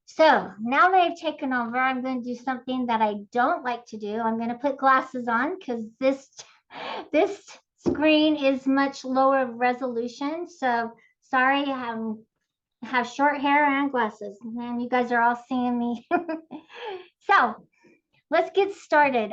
So now that I've taken over, I'm going to do something that I don't like to do. I'm going to put glasses on because this screen is much lower resolution. So sorry, have short hair and glasses, and you guys are all seeing me. So let's get started.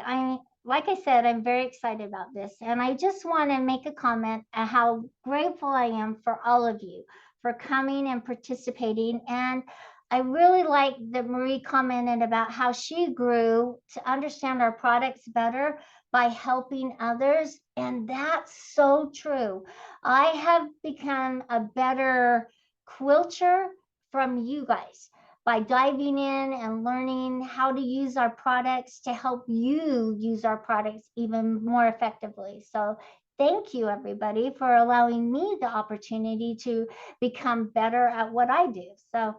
Like I said, I'm very excited about this, and I just want to make a comment at how grateful I am for all of you for coming and participating. And I really like that Marie commented about how she grew to understand our products better by helping others. And that's so true. I have become a better quilter from you guys by diving in and learning how to use our products to help you use our products even more effectively. So thank you, everybody, for allowing me the opportunity to become better at what I do. So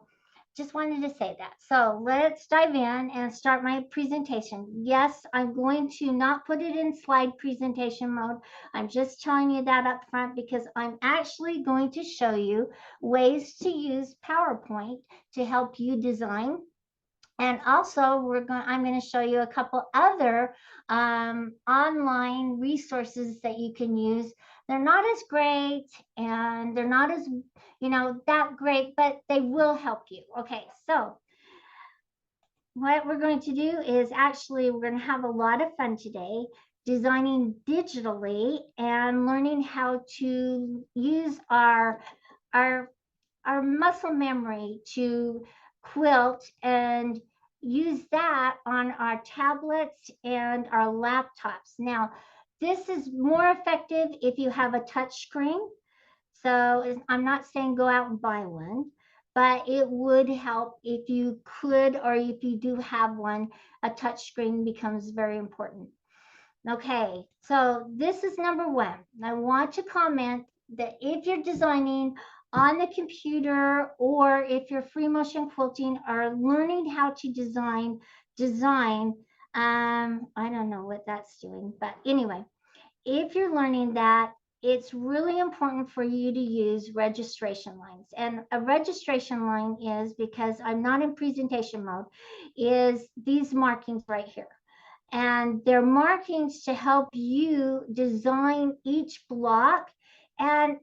just wanted to say that. So let's dive in and start my presentation. Yes, I'm going to not put it in slide presentation mode. I'm just telling you that up front because I'm actually going to show you ways to use PowerPoint to help you design. And also, I'm going to show you a couple other online resources that you can use. They're not as great and they're not as, that great, but they will help you. Okay, so what we're going to do is actually we're going to have a lot of fun today designing digitally and learning how to use our our muscle memory to quilt and use that on our tablets and our laptops. Now, this is more effective if you have a touch screen. So I'm not saying go out and buy one, but it would help if you could, or if you do have one, a touch screen becomes very important. Okay, so this is number one. I want to comment that if you're designing on the computer or if you're free motion quilting or learning how to design, I don't know what that's doing, but anyway, if you're learning that, it's really important for you to use registration lines. And a registration line is, because I'm not in presentation mode, is these markings right here. And they're markings to help you design each block. And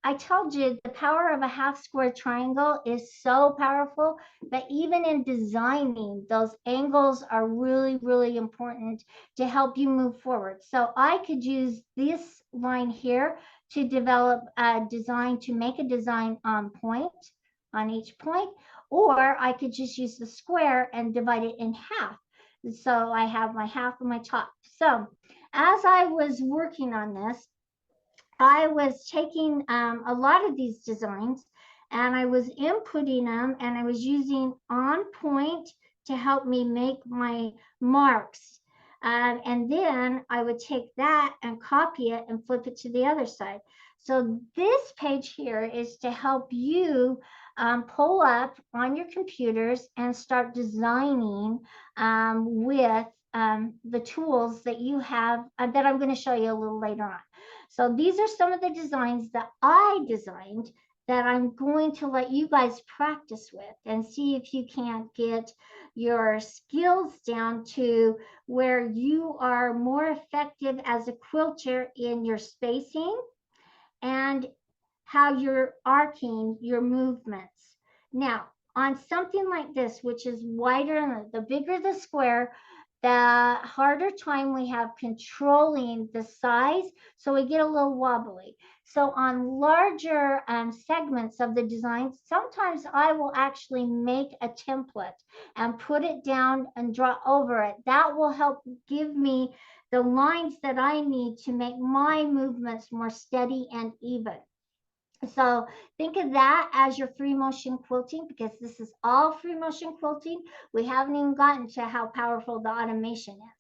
I told you the power of a half square triangle is so powerful that even in designing, those angles are really, really important to help you move forward. So I could use this line here to develop a design, to make a design on each point, or I could just use the square and divide it in half. So I have my half and my top. So as I was working on this, I was taking a lot of these designs and I was inputting them, and I was using on point to help me make my marks. And then I would take that and copy it and flip it to the other side. So this page here is to help you pull up on your computers and start designing with the tools that you have that I'm going to show you a little later on. So these are some of the designs that I designed that I'm going to let you guys practice with and see if you can't get your skills down to where you are more effective as a quilter in your spacing and how you're arcing your movements. Now, on something like this, which is wider, the bigger the square, the harder time we have controlling the size, so we get a little wobbly. So on larger segments of the design, sometimes I will actually make a template and put it down and draw over it. That will help give me the lines that I need to make my movements more steady and even. So think of that as your free motion quilting, because this is all free motion quilting. We haven't even gotten to how powerful the automation is.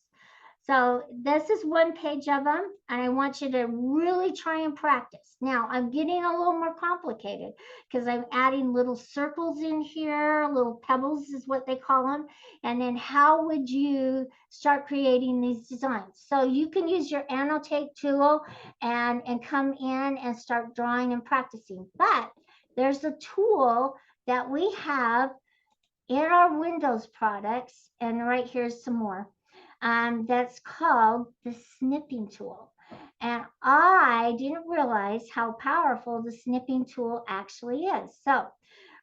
So this is one page of them, and I want you to really try and practice. Now I'm getting a little more complicated because I'm adding little circles in here, little pebbles is what they call them. And then how would you start creating these designs? So you can use your annotate tool and come in and start drawing and practicing. But there's a tool that we have in our Windows products, and right here's some more, that's called the snipping tool. And I didn't realize how powerful the snipping tool actually is. So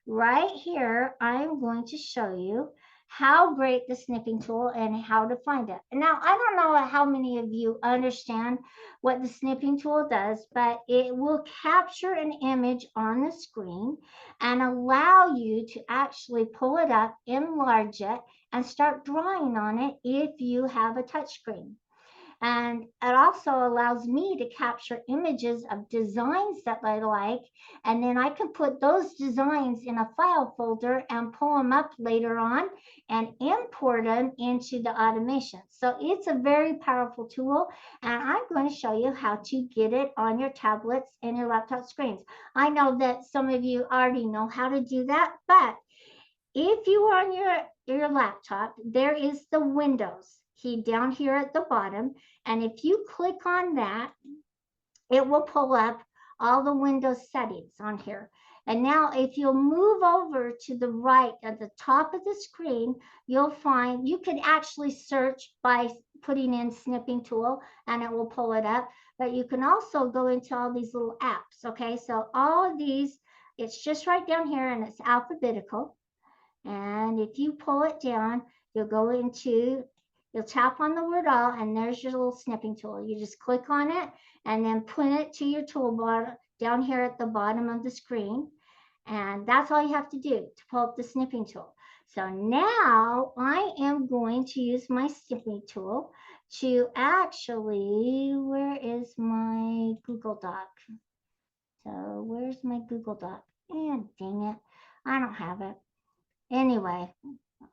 right here, I'm going to show you how great the snipping tool and how to find it. Now, I don't know how many of you understand what the snipping tool does, but it will capture an image on the screen and allow you to actually pull it up, enlarge it, and start drawing on it if you have a touch screen. And it also allows me to capture images of designs that I like. And then I can put those designs in a file folder and pull them up later on and import them into the automation. So it's a very powerful tool. And I'm going to show you how to get it on your tablets and your laptop screens. I know that some of you already know how to do that, but if you are on your laptop, there is the Windows key down here at the bottom. And if you click on that, it will pull up all the Windows settings on here. And now if you'll move over to the right at the top of the screen, you'll find you could actually search by putting in snipping tool and it will pull it up. But you can also go into all these little apps. Okay, so all of these, it's just right down here and it's alphabetical. And if you pull it down, you'll go into, you'll tap on the word all, and there's your little snipping tool. You just click on it and then put it to your toolbar down here at the bottom of the screen. And that's all you have to do to pull up the snipping tool. So now I am going to use my snipping tool to actually, where is my Google Doc? So where's my Google Doc? And dang it, I don't have it. Anyway,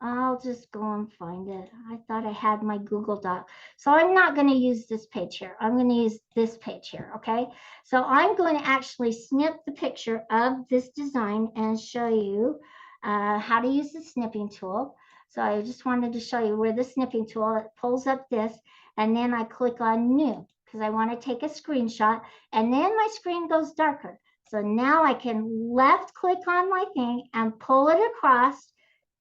I'll just go and find it. I thought I had my Google Doc. So I'm not going to use this page here. I'm going to use this page here, okay? So I'm going to actually snip the picture of this design and show you how to use the snipping tool. So I just wanted to show you where the snipping tool, it pulls up this, and then I click on new because I want to take a screenshot, and then my screen goes darker. So now I can left click on my thing and pull it across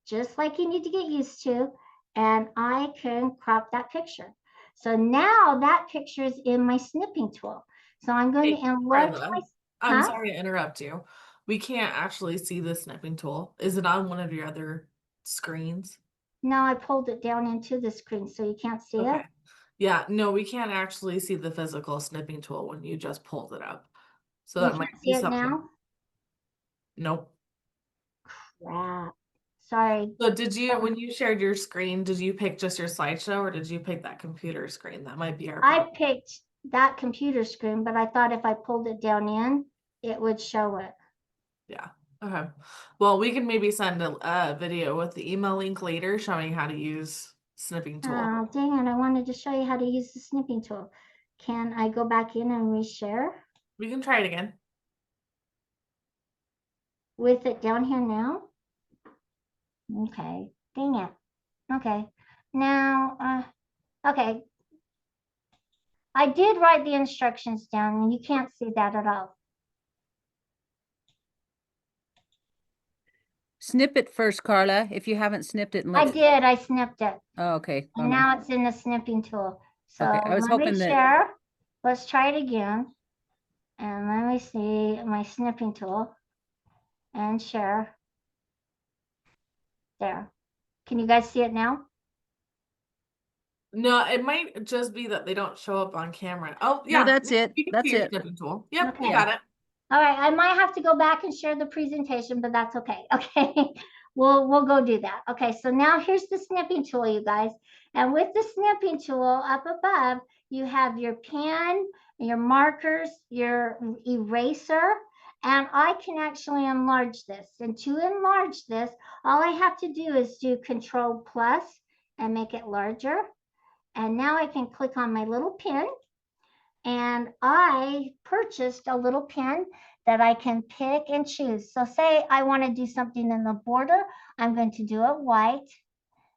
just like you need to get used to, and I can crop that picture. So now that picture is in my snipping tool. So I'm going to enlarge my, I'm sorry to interrupt you. We can't actually see the snipping tool. Is it on one of your other screens? No, I pulled it down into the screen so you can't see it. Okay. Yeah, no, we can't actually see the physical snipping tool when you just pulled it up. So You that might can't see be it something. now? Nope. Crap. Sorry. So did you, when you shared your screen, did you pick just your slideshow or did you pick that computer screen? That might be our I problem. picked that computer screen, but I thought if I pulled it down in, it would show it. Yeah. Okay. Well, we can maybe send a video with the email link later showing how to use snipping tool. Oh, dang it. I wanted to show you how to use the snipping tool. Can I go back in and reshare We can try it again. with it down here now? Okay, dang it. Okay, now, okay. I did write the instructions down and you can't see that at all. Snip it first, Karla, if you haven't snipped it and I let's, did, I snipped it. oh, okay, And bummer. now it's in the snipping tool. So Okay, I was let me hoping that, share. Let's try it again. And let me see my snipping tool and share. There. Can you guys see it now? No, it might just be that they don't show up on camera. Oh, no, yeah. that's it, You can see that's your it. snipping tool. Yep, Okay. you got it. All right, I might have to go back and share the presentation, but that's okay. Okay, we'll go do that. Okay, so now here's the snipping tool, you guys. And with the snipping tool up above, you have your pen, your markers, your eraser, and I can actually enlarge this. And to enlarge this, all I have to do is do Control plus and make it larger. And now I can click on my little pen, and I purchased a little pen that I can pick and choose. So say I want to do something in the border, I'm going to do it white.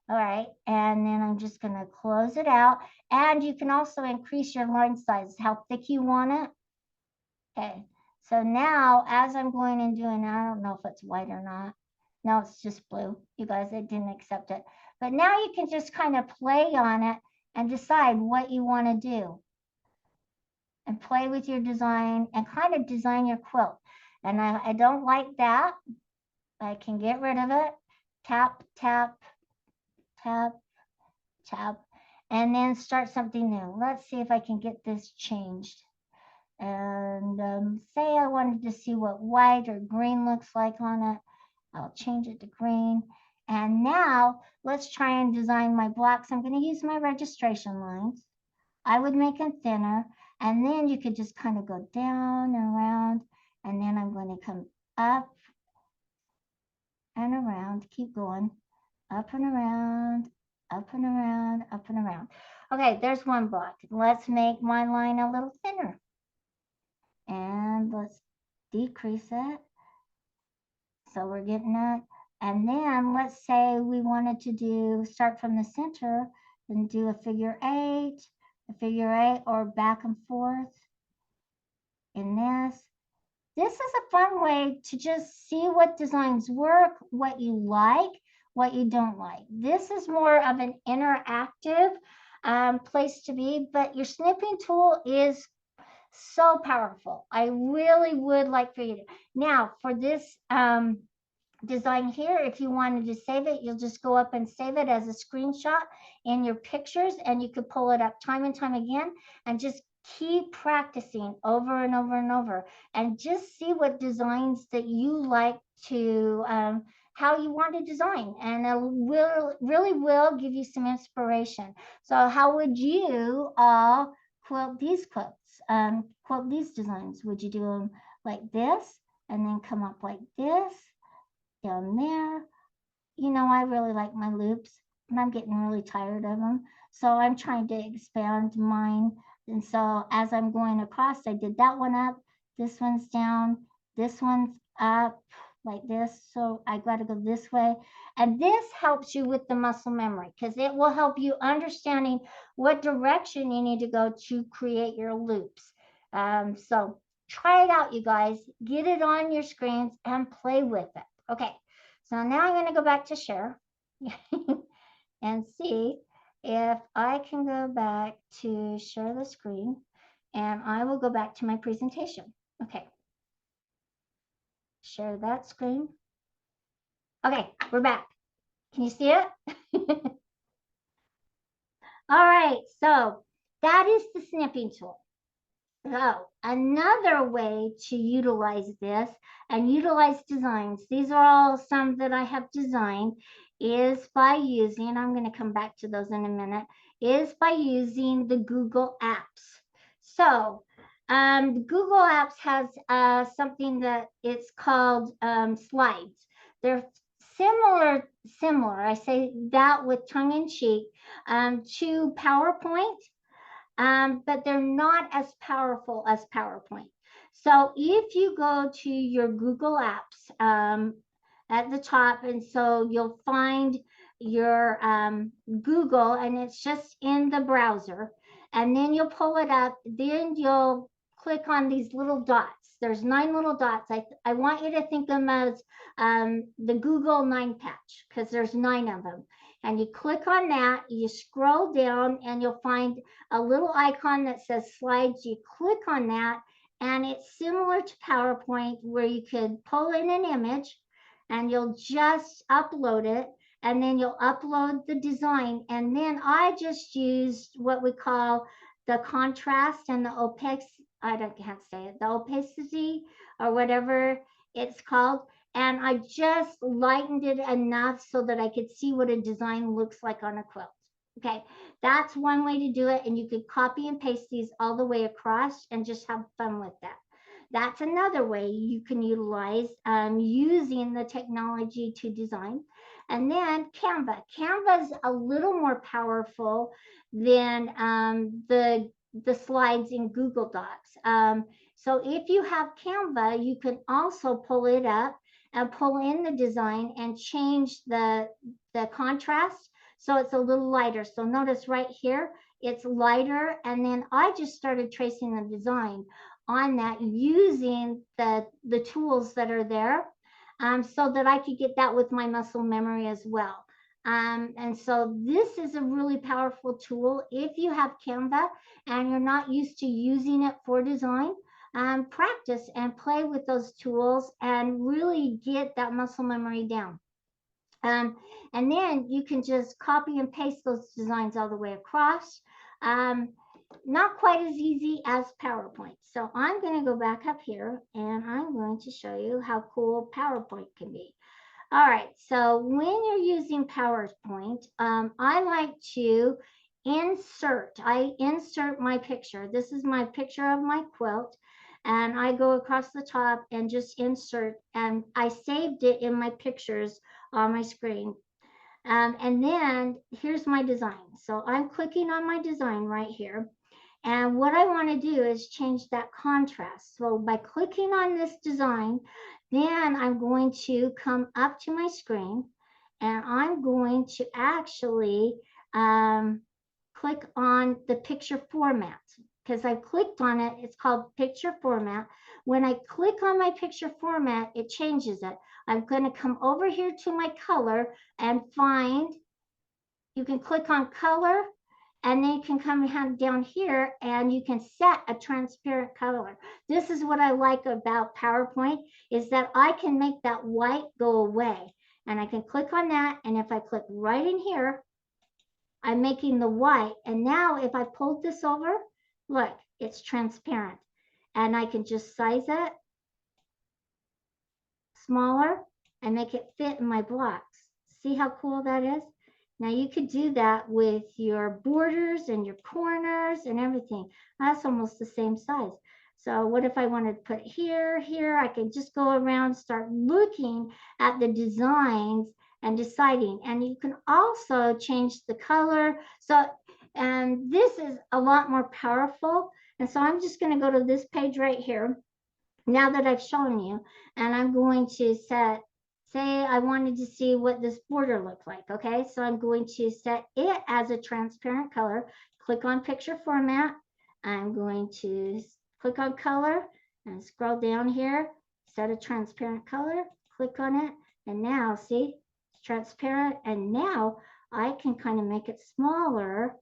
All right, and then I'm just going to close it out. And you can also increase your line size, how thick you want it. Okay, so now as I'm going and doing, I don't know if it's white or not. No, it's just blue. You guys, it didn't accept it. But now you can just kind of play on it and decide what you want to do. And play with your design and kind of design your quilt. And I don't like that. I can get rid of it. Tap, tap, tap, tap, and then start something new. Let's see if I can get this changed. And say I wanted to see what white or green looks like on it. I'll change it to green. And now let's try and design my blocks. I'm going to use my registration lines. I would make them thinner, and then you could just kind of go down and around, and then I'm going to come up and around, keep going, up and around, up and around, up and around. Okay, there's one block. Let's make my line a little thinner. And let's decrease it. So we're getting it. And then let's say we wanted to start from the center and do a figure eight, or back and forth in this. This is a fun way to just see what designs work, what you like, what you don't like. This is more of an interactive place to be, but your snipping tool is so powerful. I really would like for you to. Now, for this design here, if you wanted to save it, you'll just go up and save it as a screenshot in your pictures, and you could pull it up time and time again and just keep practicing over and over and over, and just see what designs that you like to how you want to design, and it really will give you some inspiration. So how would you all quilt these quilts, quilt these designs? Would you do them like this and then come up like this down there? You know, I really like my loops, and I'm getting really tired of them. So I'm trying to expand mine. And so as I'm going across, I did that one up, this one's down, this one's up like this. So I got to go this way. And this helps you with the muscle memory, because it will help you understanding what direction you need to go to create your loops. So try it out, you guys. Get it on your screens and play with it. Okay. So now I'm going to go back to share and see if I can go back to share the screen, and I will go back to my presentation. Okay. Share that screen. Okay, we're back. Can you see it? All right, so that is the snipping tool. So another way to utilize this and utilize designs, these are all some that I have designed, is by using, I'm going to come back to those in a minute, is by using the Google Apps. So Google Apps has something that it's called slides. They're similar, I say that with tongue in cheek, to PowerPoint. But they're not as powerful as PowerPoint. So if you go to your Google Apps at the top, and so you'll find your Google, and it's just in the browser, and then you'll pull it up, then you'll click on these little dots. There's 9 little dots. I want you to think of them as the Google 9 patch, because there's 9 of them. And you click on that, you scroll down, and you'll find a little icon that says slides. You click on that, and it's similar to PowerPoint, where you could pull in an image and you'll just upload it, and then you'll upload the design. And then I just used what we call the contrast and the opacity, can't say it, the opacity or whatever it's called. And I just lightened it enough so that I could see what a design looks like on a quilt. Okay, that's one way to do it. And you could copy and paste these all the way across and just have fun with that. That's another way you can utilize using the technology to design. And then Canva. Canva is a little more powerful than the slides in Google Docs. So if you have Canva, you can also pull it up and pull in the design and change the contrast so it's a little lighter. So notice right here, it's lighter. And then I just started tracing the design on that using the tools that are there. so that I could get that with my muscle memory as well. And so this is a really powerful tool. If you have Canva and you're not used to using it for design, practice and play with those tools and really get that muscle memory down. And then you can just copy and paste those designs all the way across. Not quite as easy as PowerPoint. So I'm going to go back up here and I'm going to show you how cool PowerPoint can be. All right, so when you're using PowerPoint, I like to I insert my picture. This is my picture of my quilt, and I go across the top and just insert, and I saved it in my pictures on my screen. And then here's my design. So I'm clicking on my design right here. And what I want to do is change that contrast. So by clicking on this design, then I'm going to come up to my screen and I'm going to actually click on the picture format because I clicked on it. It's called picture format. When I click on my picture format, it changes it. I'm going to come over here to my color and find, you can click on color, and then you can come down here and you can set a transparent color. This is what I like about PowerPoint, is that I can make that white go away. And I can click on that. And if I click right in here, I'm making the white. And now if I pulled this over, look, it's transparent. And I can just size it smaller and make it fit in my blocks. See how cool that is? Now you could do that with your borders and your corners and everything. That's almost the same size. So what if I wanted to put here, here? I can just go around, start looking at the designs and deciding. And you can also change the color. So, and this is a lot more powerful. And so I'm just going to go to this page right here, now that I've shown you, and I'm going to set, say I wanted to see what this border looked like. Okay, so I'm going to set it as a transparent color. Click on picture format. I'm going to click on color and scroll down here, set a transparent color, click on it, and now see, it's transparent. And now I can kind of make it smaller,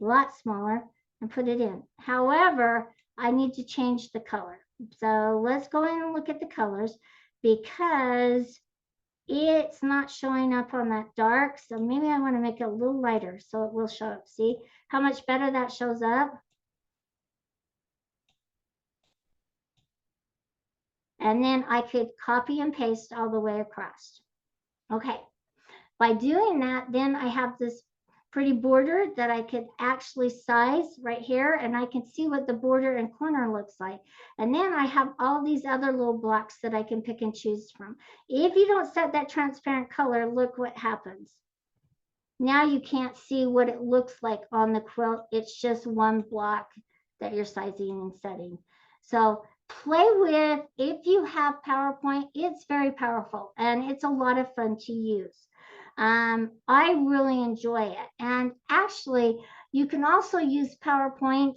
a lot smaller, and put it in. However, I need to change the color. So let's go in and look at the colors, because it's not showing up on that dark. So maybe I want to make it a little lighter so it will show up. See how much better that shows up? And then I could copy and paste all the way across. Okay, by doing that, then I have this pretty border that I could actually size right here, and I can see what the border and corner looks like. And then I have all these other little blocks that I can pick and choose from. If you don't set that transparent color, look what happens. Now you can't see what it looks like on the quilt. It's just one block that you're sizing and setting. So play with, if you have PowerPoint, it's very powerful and it's a lot of fun to use. I really enjoy it. And actually, you can also use PowerPoint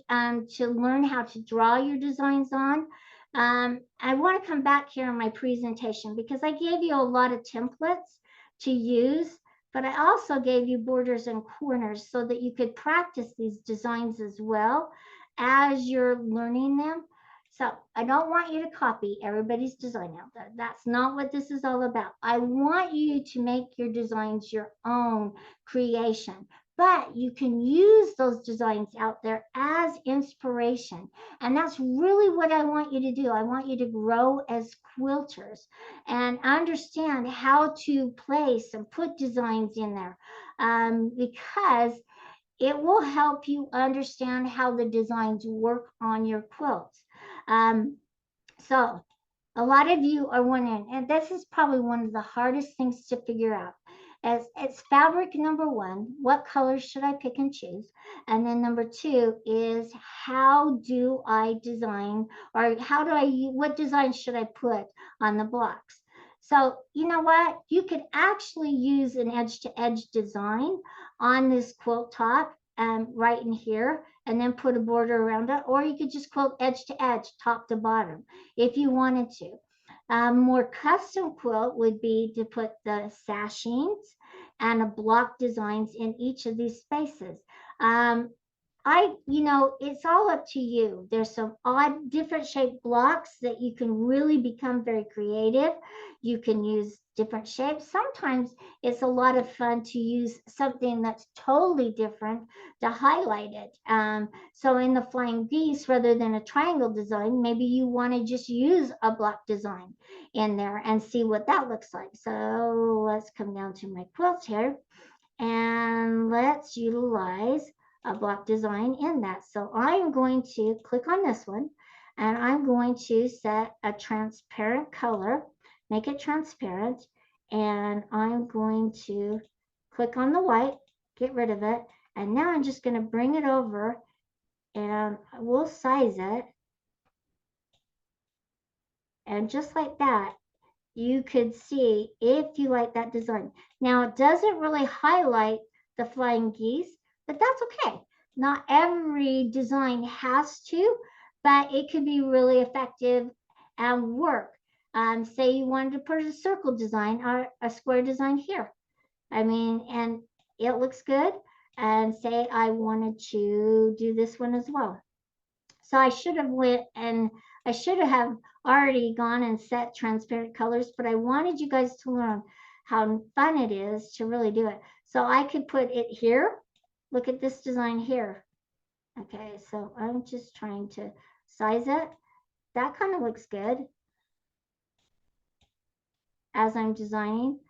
to learn how to draw your designs on. I want to come back here in my presentation because I gave you a lot of templates to use, but I also gave you borders and corners so that you could practice these designs as well as you're learning them. So I don't want you to copy everybody's design out there. That's not what this is all about. I want you to make your designs your own creation, but you can use those designs out there as inspiration. And that's really what I want you to do. I want you to grow as quilters and understand how to place and put designs in there, because it will help you understand how the designs work on your quilts. So a lot of you are wondering, and this is probably one of the hardest things to figure out, as it's fabric, number one, what colors should I pick and choose? And then number two is, how do I design, or what design should I put on the blocks? So you know what? You could actually use an edge-to-edge design on this quilt top right in here, and then put a border around it, or you could just quilt edge to edge, top to bottom, if you wanted to. More custom quilt would be to put the sashings and a block designs in each of these spaces. It's all up to you. There's some odd, different shaped blocks that you can really become very creative. You can use different shapes. Sometimes it's a lot of fun to use something that's totally different to highlight it. So in the flying geese, rather than a triangle design, maybe you want to just use a block design in there and see what that looks like. So let's come down to my quilt here and let's utilize a block design in that. So I'm going to click on this one and I'm going to set a transparent color, make it transparent, and I'm going to click on the white, get rid of it, and now I'm just going to bring it over and we'll size it. And just like that, you could see if you like that design. Now, it doesn't really highlight the flying geese, but that's okay. Not every design has to, but it could be really effective and work. Say you wanted to put a circle design or a square design here. And it looks good. And say I wanted to do this one as well. So I should have already gone and set transparent colors, but I wanted you guys to learn how fun it is to really do it. So I could put it here. Look at this design here. Okay, so I'm just trying to size it. That kind of looks good as I'm designing.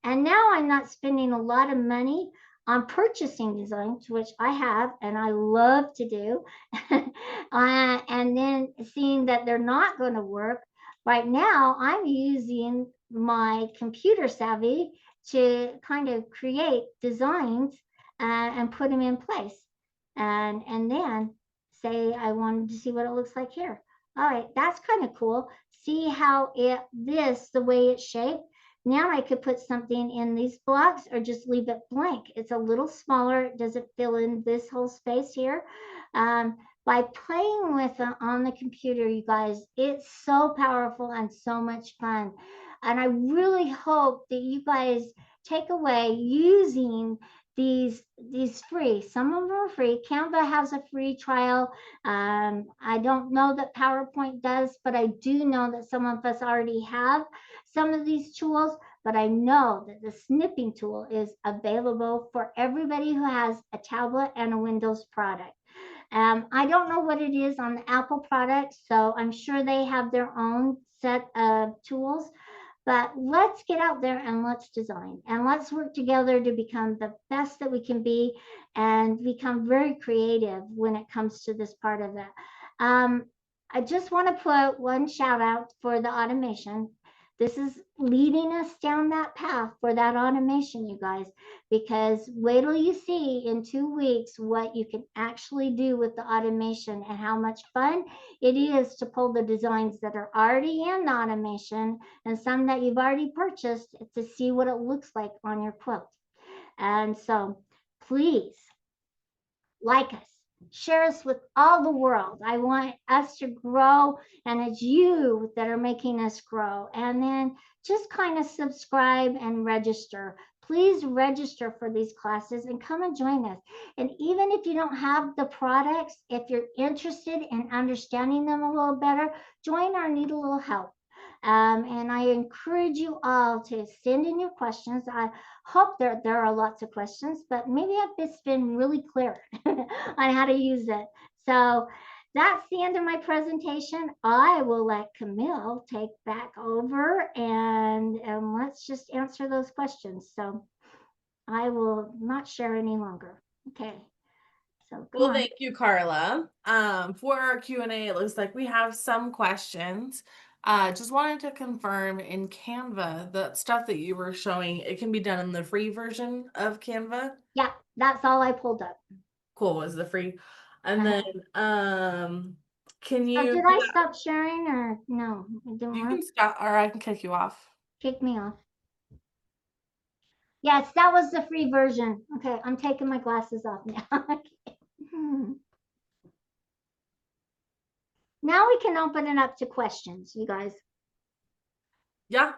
And now I'm not spending a lot of money on purchasing designs, which I have and I love to do. And then seeing that they're not going to work. Right now, I'm using my computer savvy to kind of create designs and put them in place. And then say I wanted to see what it looks like here. All right, that's kind of cool. See how the way it's shaped. Now I could put something in these blocks or just leave it blank. It's a little smaller. It doesn't fill in this whole space here. By playing with it on the computer, you guys, it's so powerful and so much fun. And I really hope that you guys take away using these free. Some of them are free. Canva has a free trial. I don't know that PowerPoint does, but I do know that some of us already have some of these tools, but I know that the snipping tool is available for everybody who has a tablet and a Windows product. I don't know what it is on the Apple product, so I'm sure they have their own set of tools. But let's get out there and let's design and let's work together to become the best that we can be and become very creative when it comes to this part of it. I just want to put one shout out for the automation. This is leading us down that path for that automation, you guys, because wait till you see in 2 weeks what you can actually do with the automation and how much fun it is to pull the designs that are already in the automation and some that you've already purchased to see what it looks like on your quilt. And so please like us, share us with all the world. I want us to grow, and it's you that are making us grow. And then just kind of subscribe and register. Please register for these classes and come and join us. And even if you don't have the products, if you're interested in understanding them a little better, join our Need a Little Help. And I encourage you all to send in your questions. I hope there are lots of questions, but maybe it's been really clear on how to use it. So that's the end of my presentation. I will let Camille take back over and let's just answer those questions. So I will not share any longer. Okay. So go Well, on. thank you, Karla. For our Q&A, it looks like we have some questions. Just wanted to confirm in Canva, the stuff that you were showing, it can be done in the free version of Canva. Yeah, that's all I pulled up. Cool, was the free. And then can So you did I stop sharing or no? It didn't you work. can stop or I can kick you off. Kick me off. Yes, that was the free version. Okay, I'm taking my glasses off now. Now we can open it up to questions, you guys. Yeah,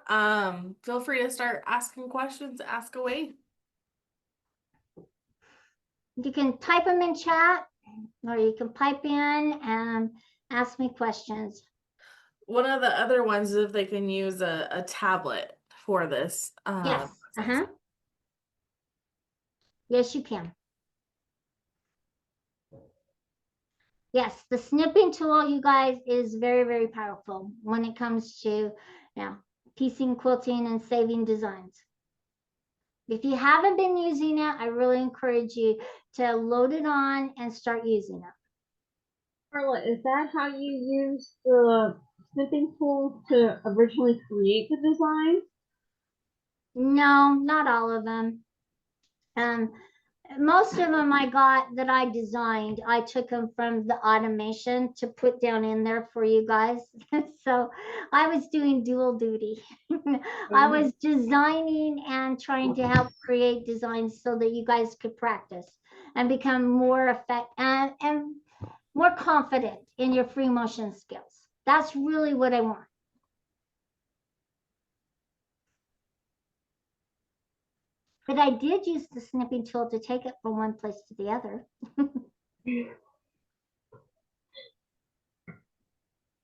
feel free to start asking questions, ask away. You can type them in chat, or you can pipe in and ask me questions. One of the other ones is if they can use a tablet for this. Yes. Yes, you can. Yes, the snipping tool, you guys, is very, very powerful when it comes to piecing, quilting, and saving designs. If you haven't been using it, I really encourage you to load it on and start using it. Karla, is that how you use the snipping tool to originally create the design? No, not all of them. Most of them I got that I designed, I took them from the automation to put down in there for you guys. So I was doing dual duty. I was designing and trying to help create designs so that you guys could practice and become more effective and more confident in your free motion skills. That's really what I want. But I did use the snipping tool to take it from one place to the other.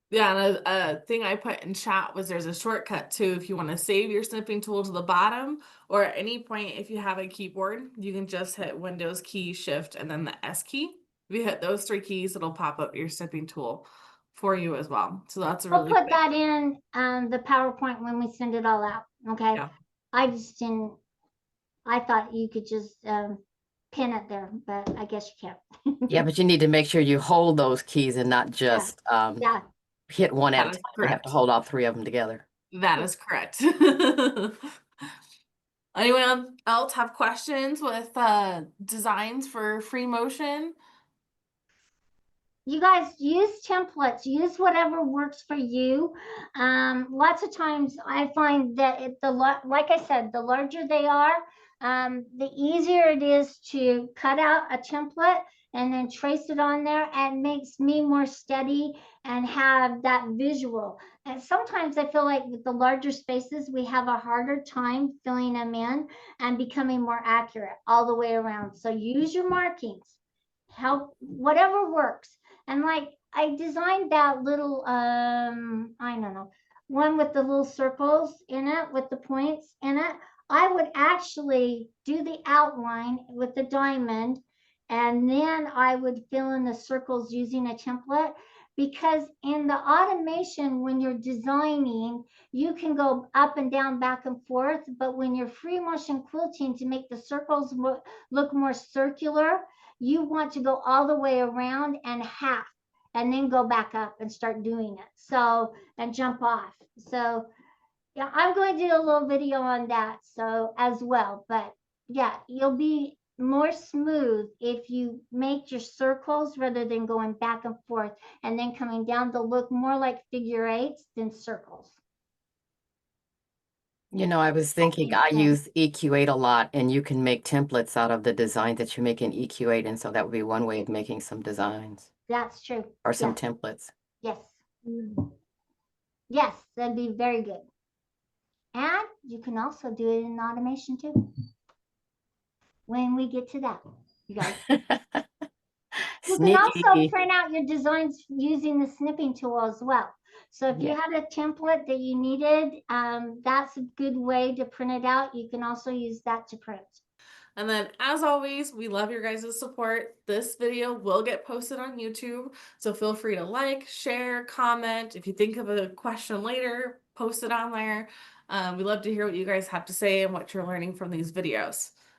Yeah, and a thing I put in chat was there's a shortcut too if you want to save your snipping tool to the bottom, or at any point if you have a keyboard, you can just hit Windows key, Shift, and then the S key. If you hit those 3 keys, it'll pop up your snipping tool for you as well. So that's a We'll really put good. that in the PowerPoint when we send it all out. Okay. Yeah. I just didn't, I thought you could just pin it there, but I guess you can't. Yeah, but you need to make sure you hold those keys and not just Yeah. hit one at a That is time. You have correct. to hold all 3 of them together. That is correct. Anyone else have questions with designs for free motion? You guys use templates, use whatever works for you. Lots of times I find that like I said, the larger they are, the easier it is to cut out a template and then trace it on there, and makes me more steady and have that visual. And sometimes I feel like with the larger spaces, we have a harder time filling them in and becoming more accurate all the way around. So use your markings, help whatever works. And like I designed that little I don't know, one with the little circles in it with the points in it. I would actually do the outline with the diamond, and then I would fill in the circles using a template, because in the automation, when you're designing, you can go up and down, back and forth. But when you're free motion quilting, to make the circles look more circular, you want to go all the way around and half, and then go back up and start doing it. So, and jump off. So yeah, I'm going to do a little video on that so as well. But yeah, you'll be more smooth if you make your circles rather than going back and forth and then coming down to look more like figure eights than circles. You know, I was thinking I use EQ8 a lot, and you can make templates out of the designs that you make in EQ8, and so that would be one way of making some designs That's true. or some Yeah. templates. Yes. Yes, that'd be very good. And you can also do it in automation too, when we get to that, you guys. You can also Sneaky. print out your designs using the snipping tool as well. So if you Yeah. had a template that you needed, that's a good way to print it out. You can also use that to print. And then, as always, we love your guys' support. This video will get posted on YouTube, so feel free to like, share, comment. If you think of a question later, post it on there. We love to hear what you guys have to say and what you're learning from these videos.